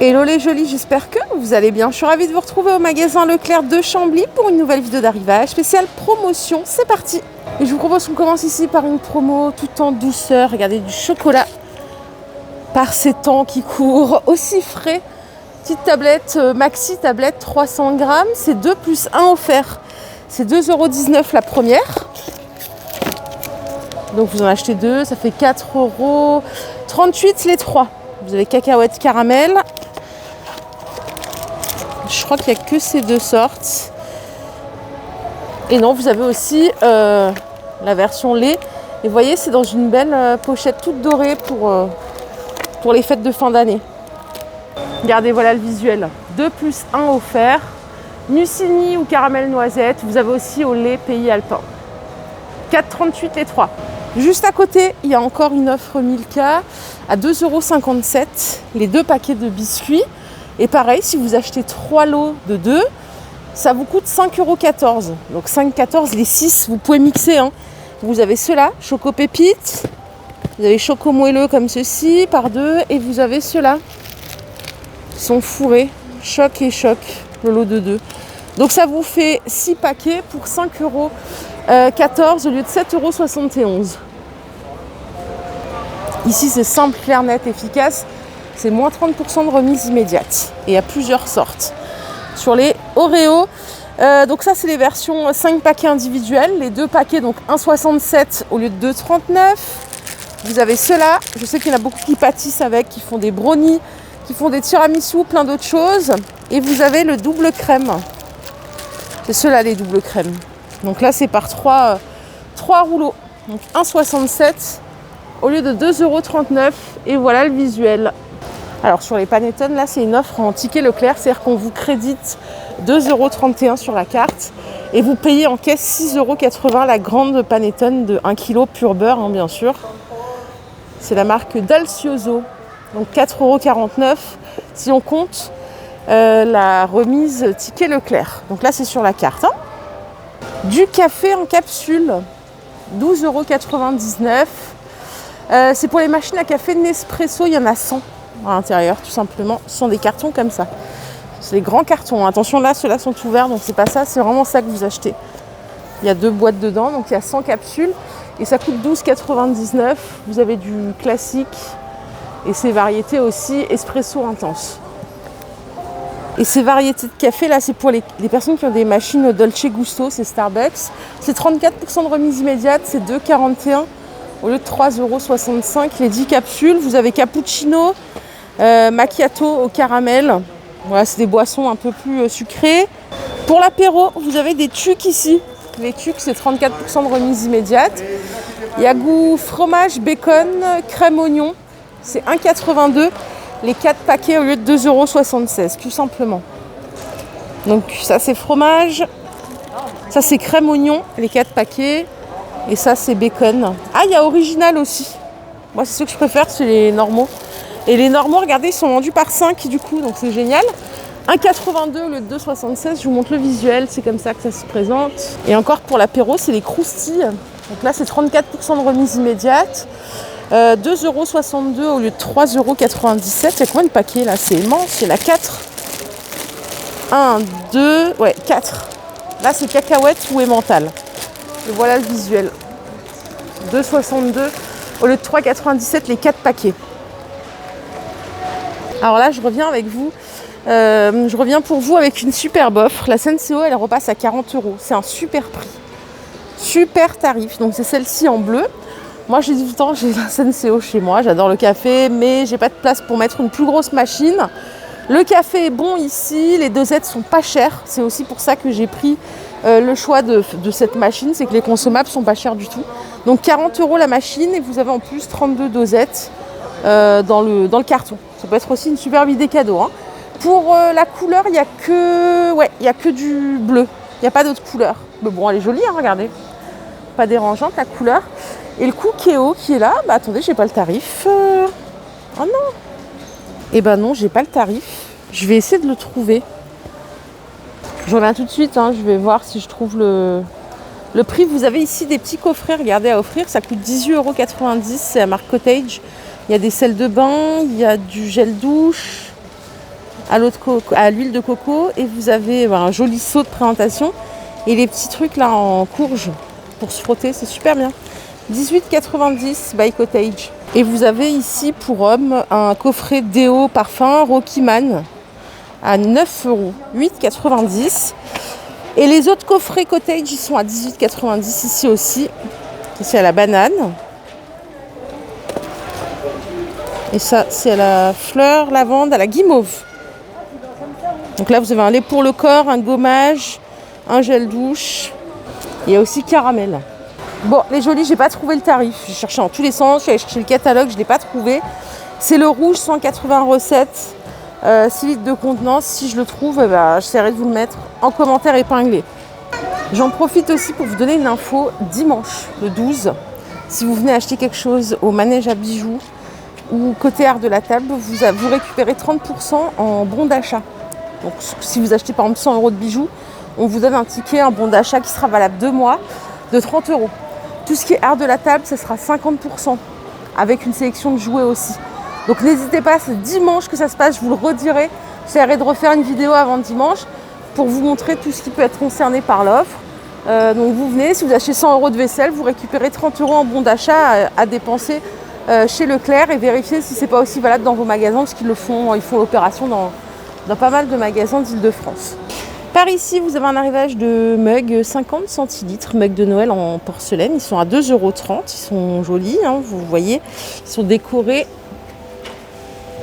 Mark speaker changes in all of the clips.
Speaker 1: Hello les jolis, j'espère que vous allez bien. Je suis ravie de vous retrouver au magasin Leclerc de Chambly pour une nouvelle vidéo d'arrivage spéciale promotion. C'est parti. Et je vous propose qu'on commence ici par une promo tout en douceur. Regardez, du chocolat par ces temps qui courent, aussi frais. Petite tablette, maxi tablette 300 grammes, c'est 2 plus 1 offert. C'est 2,19 € la première. Donc vous en achetez deux, ça fait 4,38 € les trois. Vous avez cacahuètes caramel. Je crois qu'il n'y a que ces deux sortes. Et non, vous avez aussi la version lait. Et vous voyez, c'est dans une belle pochette toute dorée pour les fêtes de fin d'année. Regardez, voilà le visuel. 2 plus 1 offert. Mucini ou caramel noisette. Vous avez aussi au lait pays alpin. 4,38 € les trois. Juste à côté, il y a encore une offre Milka à 2,57 € les deux paquets de biscuits. Et pareil, si vous achetez 3 lots de 2, ça vous coûte 5,14 €. Donc 5,14 € les 6, vous pouvez mixer. Hein. Vous avez ceux-là, choco pépite. Vous avez choco moelleux comme ceci, par deux. Et vous avez ceux-là, qui sont fourrés, choc et choc, le lot de 2. Donc ça vous fait 6 paquets pour 5,14 € au lieu de 7,71 €. Ici, c'est simple, clair, net, efficace. C'est moins 30% de remise immédiate. Et il y a plusieurs sortes. Sur les Oreo, donc ça, c'est les versions 5 paquets individuels. Les deux paquets, donc 1,67 € au lieu de 2,39 €. Vous avez ceux-là. Je sais qu'il y en a beaucoup qui pâtissent avec, qui font des brownies, qui font des tiramisu, plein d'autres choses. Et vous avez le double crème. C'est ceux-là, les doubles crèmes. Donc là, c'est par 3 rouleaux. Donc 1,67 € au lieu de 2,39 €. Et voilà le visuel. Alors sur les panettone, là, c'est une offre en ticket Leclerc. C'est-à-dire qu'on vous crédite 2,31 € sur la carte. Et vous payez en caisse 6,80 € la grande panettone de 1 kg pur beurre, hein, bien sûr. C'est la marque Dalcioso. Donc 4,49 € si on compte la remise ticket Leclerc. Donc là, c'est sur la carte. Hein. Du café en capsule, 12,99 €. C'est pour les machines à café Nespresso, il y en a 100 à l'intérieur, tout simplement. Ce sont des cartons comme ça. C'est des grands cartons. Attention, là, ceux-là sont ouverts, donc c'est pas ça, c'est vraiment ça que vous achetez. Il y a 2 boîtes dedans, donc il y a 100 capsules et ça coûte 12,99 €. Vous avez du classique et ces variétés aussi espresso intense. Et ces variétés de café, là, c'est pour les personnes qui ont des machines Dolce Gusto, c'est Starbucks. C'est 34% de remise immédiate, c'est 2,41 € au lieu de 3,65 € les 10 capsules. Vous avez cappuccino, macchiato au caramel. Voilà, c'est des boissons un peu plus sucrées. Pour l'apéro, vous avez des tucs ici. Les tucs, c'est 34% de remise immédiate. Il y a goût fromage, bacon, crème oignon. C'est 1,82 € les 4 paquets au lieu de 2,76 € tout simplement. Donc ça, c'est fromage. Ça, c'est crème oignon, les 4 paquets. Et ça, c'est bacon. Ah, il y a original aussi. Moi, c'est ceux que je préfère, c'est les normaux. Et les normaux, regardez, ils sont vendus par 5 du coup, donc c'est génial. 1,82 € au lieu de 2,76 €. Je vous montre le visuel, c'est comme ça que ça se présente. Et encore pour l'apéro, c'est les croustilles. Donc là, c'est 34% de remise immédiate. 2,62 € au lieu de 3,97 €. Il y a combien de paquets là? C'est immense, il y en a 4. 1, 2, ouais, 4. Là, c'est cacahuètes ou emmental. Et voilà le visuel. 2,62 € au lieu de 3,97 € les 4 paquets. Alors là, je reviens avec vous. Je reviens pour vous avec une superbe offre. La Senseo, elle repasse à 40 €. C'est un super prix. Super tarif. Donc c'est celle-ci en bleu. Moi, j'ai dit tout le temps, j'ai la Senseo chez moi. J'adore le café, mais j'ai pas de place pour mettre une plus grosse machine. Le café est bon ici. Les dosettes sont pas chères. C'est aussi pour ça que j'ai pris le choix de cette machine. C'est que les consommables sont pas chers du tout. Donc 40 € la machine et vous avez en plus 32 dosettes dans le carton. Ça peut être aussi une superbe idée cadeau. Hein. Pour la couleur, il n'y a que du bleu. Il n'y a pas d'autre couleur. Mais bon, elle est jolie, hein, regardez. Pas dérangeante la couleur. Et le Cookéo qui est là, bah attendez, j'ai pas le tarif. Oh non. Eh ben non, j'ai pas le tarif. Je vais essayer de le trouver. Je reviens tout de suite, hein, je vais voir si je trouve le prix. Vous avez ici des petits coffrets, regardez, à offrir. Ça coûte 18,90 €, c'est la marque Cottage. Il y a des sels de bain, il y a du gel douche. à l'huile de coco. Et vous avez un joli seau de présentation. Et les petits trucs là en courge pour se frotter, c'est super bien. 18,90 by Cottage. Et vous avez ici pour hommes un coffret déo parfum Rocky Man à 9 €, 8,90. Et les autres coffrets Cottage, ils sont à 18,90 ici aussi. Ici à la banane. Et ça, c'est à la fleur, lavande, à la guimauve. Donc là, vous avez un lait pour le corps, un gommage, un gel douche. Il y a aussi caramel. Bon, les jolis, j'ai pas trouvé le tarif. J'ai cherché dans tous les sens, j'ai cherché le catalogue, je l'ai pas trouvé. C'est le rouge, 180 recettes, 6 litres de contenance. Si je le trouve, j'essaierai de vous le mettre en commentaire épinglé. J'en profite aussi pour vous donner une info. Dimanche, le 12, si vous venez acheter quelque chose au manège à bijoux ou côté art de la table, vous récupérez 30% en bon d'achat. Donc si vous achetez par exemple 100 € de bijoux, on vous donne un ticket, un bon d'achat qui sera valable 2 mois de 30 €. Tout ce qui est art de la table, ça sera 50% avec une sélection de jouets aussi. Donc n'hésitez pas, c'est dimanche que ça se passe, je vous le redirai. J'essaierai de refaire une vidéo avant dimanche pour vous montrer tout ce qui peut être concerné par l'offre. Donc vous venez, si vous achetez 100 € de vaisselle, vous récupérez 30 € en bon d'achat à dépenser chez Leclerc et vérifiez si c'est pas aussi valable dans vos magasins parce qu'ils font l'opération dans pas mal de magasins d'Île-de-France. Par ici, vous avez un arrivage de mugs 50 centilitres, mugs de Noël en porcelaine. Ils sont à 2,30 €. Ils sont jolis, hein, vous voyez. Ils sont décorés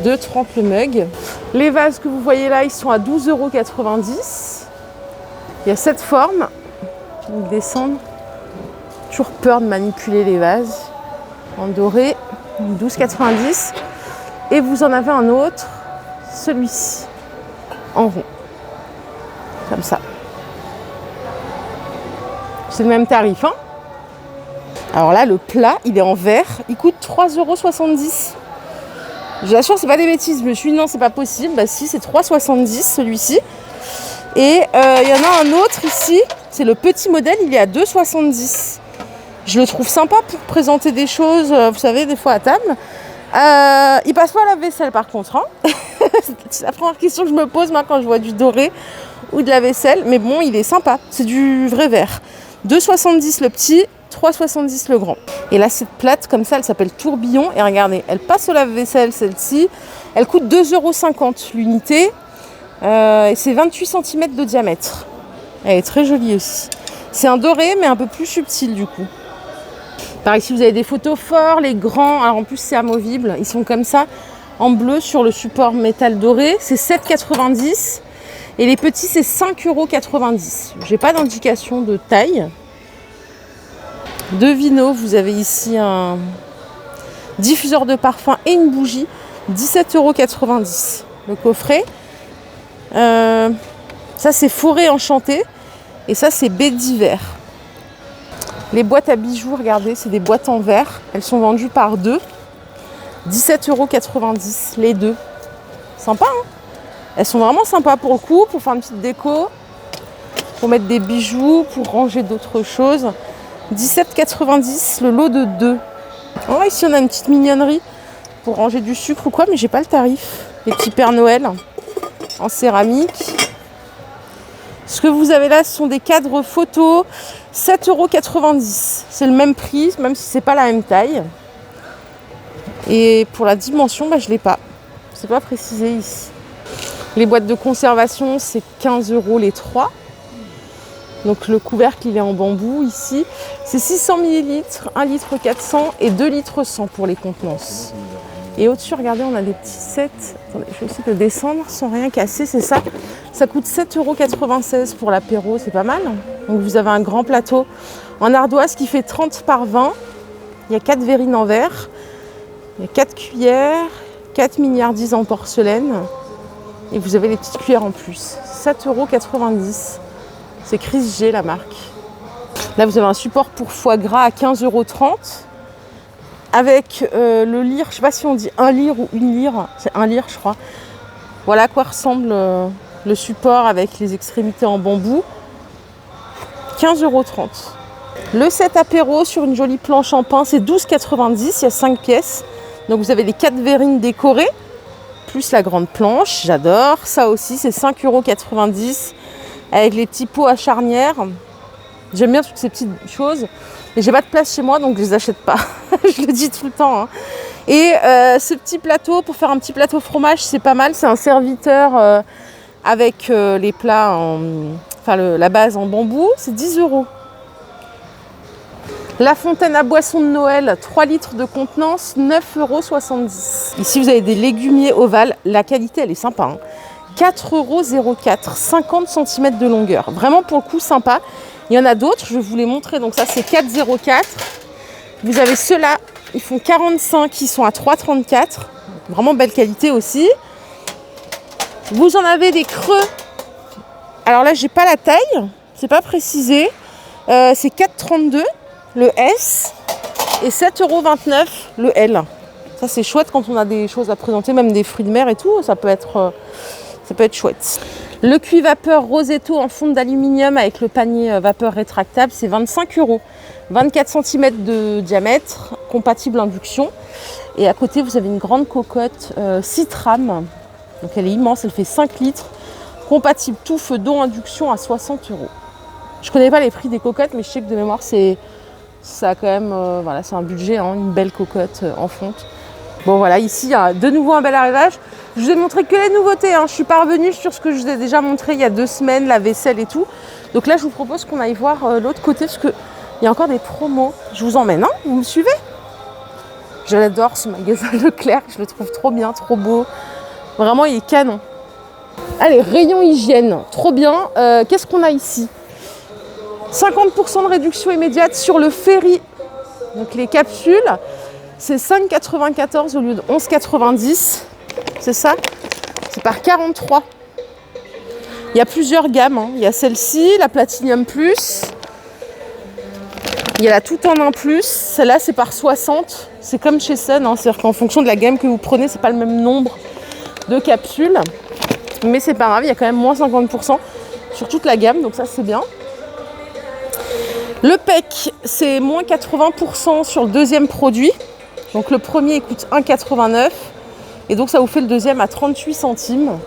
Speaker 1: de 30 le mug. Les vases que vous voyez là, ils sont à 12,90 €. Il y a 7 formes. Donc descendre. Toujours peur de manipuler les vases. En doré, 12,90 €. Et vous en avez un autre, celui-ci, en rond. Comme ça. C'est le même tarif, hein. Alors là, le plat, il est en verre. Il coûte 3,70 €. Je vous assure, c'est pas des bêtises. Je me suis dit non, c'est pas possible. Bah si, c'est 3,70 € celui-ci. Et il y en a un autre ici. C'est le petit modèle, il est à 2,70 €. Je le trouve sympa pour présenter des choses, vous savez, des fois à table. Il passe pas à la vaisselle par contre, hein. C'est la première question que je me pose moi quand je vois du doré ou de la vaisselle. Mais bon, il est sympa. C'est du vrai verre. 2,70 € le petit, 3,70 € le grand. Et là, cette plate comme ça, elle s'appelle tourbillon. Et regardez, elle passe au lave-vaisselle, celle-ci. Elle coûte 2,50 € l'unité. Et c'est 28 cm de diamètre. Elle est très jolie aussi. C'est un doré, mais un peu plus subtil du coup. Par ici, vous avez des photos forts, les grands. Alors en plus, c'est amovible. Ils sont comme ça, en bleu sur le support métal doré. C'est 7,90 €. Et les petits, c'est 5,90 €. J'ai pas d'indication de taille. De Vino, vous avez ici un diffuseur de parfum et une bougie. 17,90 € le coffret. Ça, c'est Forêt Enchantée. Et ça, c'est Baie d'hiver. Les boîtes à bijoux, regardez, c'est des boîtes en verre. Elles sont vendues par deux. 17,90 € les deux. Sympa, hein. Elles sont vraiment sympas pour le coup, pour faire une petite déco, pour mettre des bijoux, pour ranger d'autres choses. 17,90 € le lot de 2. Oh, ici, on a une petite mignonnerie pour ranger du sucre ou quoi, mais j'ai pas le tarif. Les petits Pères Noël en céramique. Ce que vous avez là, ce sont des cadres photos, 7,90 €. C'est le même prix, même si c'est pas la même taille. Et pour la dimension, je l'ai pas. C'est pas précisé ici. Les boîtes de conservation, c'est 15 € les 3. Donc le couvercle, il est en bambou ici. C'est 600 ml, 1 litre 400 et 2 litres 100 pour les contenances. Et au-dessus, regardez, on a des petits sets. Attendez, je vais essayer de descendre sans rien casser, c'est ça. Ça coûte 7,96 € pour l'apéro, c'est pas mal. Donc vous avez un grand plateau en ardoise qui fait 30 par 20. Il y a 4 verrines en verre. Il y a 4 cuillères, 4 milliardises en porcelaine. Et vous avez les petites cuillères en plus. 7,90 €. C'est Chris G, la marque. Là, vous avez un support pour foie gras à 15,30 € avec le lyre. Je ne sais pas si on dit un lyre ou une lyre. C'est un lyre, je crois. Voilà à quoi ressemble le support avec les extrémités en bambou. 15,30 €. Le set apéro sur une jolie planche en pin, c'est 12,90 €. Il y a 5 pièces. Donc vous avez les 4 verrines décorées. plus la grande planche, j'adore. Ça aussi, c'est 5,90 € avec les petits pots à charnière. J'aime bien toutes ces petites choses. Mais j'ai pas de place chez moi, donc je les achète pas. Je le dis tout le temps. Hein. Et ce petit plateau, pour faire un petit plateau fromage, c'est pas mal. C'est un serviteur avec les plats, la base en bambou. C'est 10 €. La fontaine à boisson de Noël, 3 litres de contenance, 9,70 €. Ici, vous avez des légumiers ovales. La qualité, elle est sympa. Hein. 4,04 €, 50 cm de longueur. Vraiment, pour le coup, sympa. Il y en a d'autres, je vais vous les montrer. Donc ça, c'est 4,04 €. Vous avez ceux-là, ils font 45, ils sont à 3,34 €. Vraiment belle qualité aussi. Vous en avez des creux. Alors là, j'ai pas la taille, c'est pas précisé. C'est 4,32 € le S et 7,29 € le L. Ça, c'est chouette quand on a des choses à présenter, même des fruits de mer et tout. Ça peut être chouette. Le cuit vapeur Rosetto en fonte d'aluminium avec le panier vapeur rétractable, c'est 25 €. 24 cm de diamètre, compatible induction. Et à côté, vous avez une grande cocotte Citram. Donc elle est immense, elle fait 5 litres. Compatible tout feu d'eau induction à 60 €. Je connais pas les prix des cocottes, mais je sais que de mémoire, ça a quand même, c'est un budget, hein, une belle cocotte en fonte. Bon voilà, ici, il y a de nouveau un bel arrivage. Je vous ai montré que les nouveautés. Hein. Je suis pas revenue sur ce que je vous ai déjà montré il y a 2 semaines, la vaisselle et tout. Donc là, je vous propose qu'on aille voir l'autre côté, parce qu'il y a encore des promos. Je vous emmène, hein, vous me suivez? Je l'adore, ce magasin Leclerc. Je le trouve trop bien, trop beau. Vraiment, il est canon. Allez, rayon hygiène, trop bien. Qu'est-ce qu'on a ici? 50% de réduction immédiate sur le Ferry. Donc les capsules, c'est 5,94 € au lieu de 11,90 €. C'est ça? C'est par 43. Il y a plusieurs gammes. Hein. Il y a celle-ci, la Platinum Plus. Il y a la Tout en un Plus. Celle-là, c'est par 60. C'est comme chez Sun. Hein. C'est-à-dire qu'en fonction de la gamme que vous prenez, c'est pas le même nombre de capsules. Mais c'est pas grave, il y a quand même moins 50% sur toute la gamme. Donc ça, c'est bien. Le PEC, c'est moins 80% sur le deuxième produit. Donc le premier, il coûte 1,89 €. Et donc ça vous fait le deuxième à 38 centimes.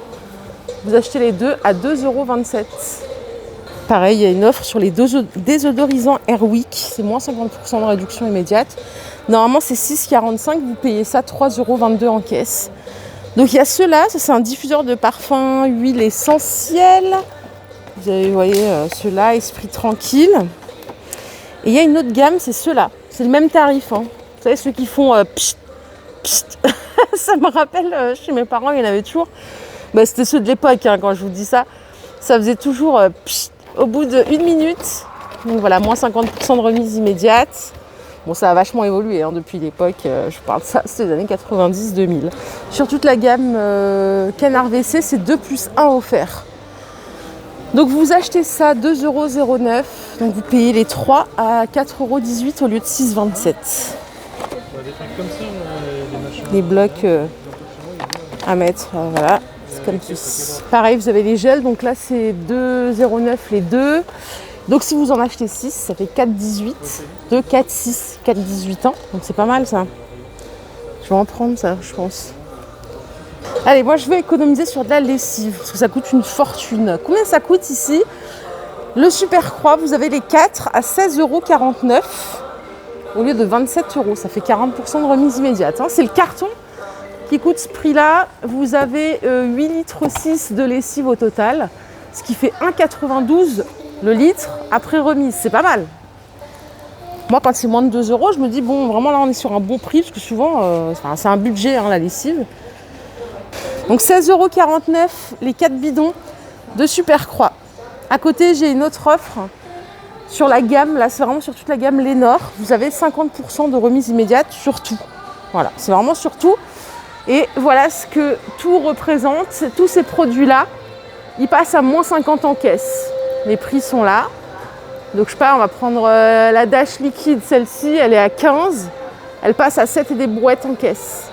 Speaker 1: Vous achetez les deux à 2,27 €. Pareil, il y a une offre sur les désodorisants Airwick. C'est moins 50% de réduction immédiate. Normalement, c'est 6,45 €. Vous payez ça 3,22 € en caisse. Donc il y a ceux-là. Ça, c'est un diffuseur de parfum, huile essentielle. Vous voyez ceux-là, Esprit Tranquille. Et il y a une autre gamme, c'est ceux-là. C'est le même tarif. Hein. Vous savez, ceux qui font psst, psst. Ça me rappelle, chez mes parents, il y en avait toujours. C'était ceux de l'époque, hein, quand je vous dis ça. Ça faisait toujours psst, au bout d'1 minute. Donc voilà, moins 50% de remise immédiate. Bon, ça a vachement évolué hein, depuis l'époque. Je parle de ça, c'était les années 90-2000. Sur toute la gamme Canard WC, c'est 2 + 1 offert. Donc vous achetez ça 2,09 €. Donc vous payez les 3 à 4,18 € au lieu de 6,27 €.
Speaker 2: Des trucs comme ça, les machins.
Speaker 1: Les blocs à mettre, voilà, c'est comme ceci. Pareil, vous avez les gels, donc là c'est 2,09 € les deux. Donc si vous en achetez 6, ça fait 4,18 €. 2, 4, 6, 4,18 ans. Donc c'est pas mal ça. Je vais en prendre ça, je pense. Allez, moi je vais économiser sur de la lessive, parce que ça coûte une fortune. Combien ça coûte ici? Le Super Croix, vous avez les 4 à 16,49 € au lieu de 27 €. Ça fait 40% de remise immédiate. Hein. C'est le carton qui coûte ce prix-là. Vous avez 8,6 litres de lessive au total, ce qui fait 1,92 € le litre après remise. C'est pas mal. Moi, quand c'est moins de 2 €, je me dis, bon, vraiment là, on est sur un bon prix, parce que souvent, c'est un budget, hein, la lessive. Donc 16,49 € les 4 bidons de Super Croix. À côté, j'ai une autre offre sur la gamme. Là, c'est vraiment sur toute la gamme Lénore. Vous avez 50% de remise immédiate sur tout. Voilà, c'est vraiment sur tout. Et voilà ce que tout représente. Tous ces produits-là, ils passent à moins 50 en caisse. Les prix sont là. Donc je sais pas, on va prendre la Dash liquide, celle-ci, elle est à 15. Elle passe à 7 et des brouettes en caisse.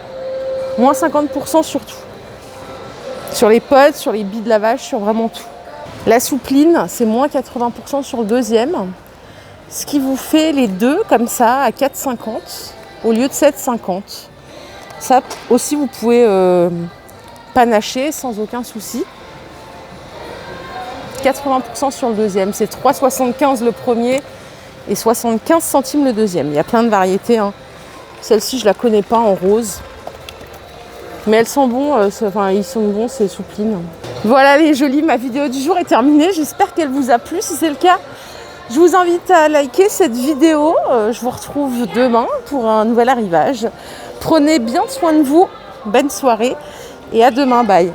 Speaker 1: Moins 50% sur tout. Sur les pods, sur les billes de lavage, sur vraiment tout. La soupline, c'est moins 80% sur le deuxième. Ce qui vous fait les deux comme ça à 4,50 au lieu de 7,50. Ça aussi, vous pouvez panaché sans aucun souci. 80% sur le deuxième, c'est 3,75 le premier et 75 centimes le deuxième. Il y a plein de variétés, hein. Celle-ci, je la connais pas en rose. Mais elles sont bons, ils sont bons, c'est soupline. Voilà les jolies, ma vidéo du jour est terminée. J'espère qu'elle vous a plu. Si c'est le cas, je vous invite à liker cette vidéo. Je vous retrouve demain pour un nouvel arrivage. Prenez bien soin de vous. Bonne soirée et à demain. Bye.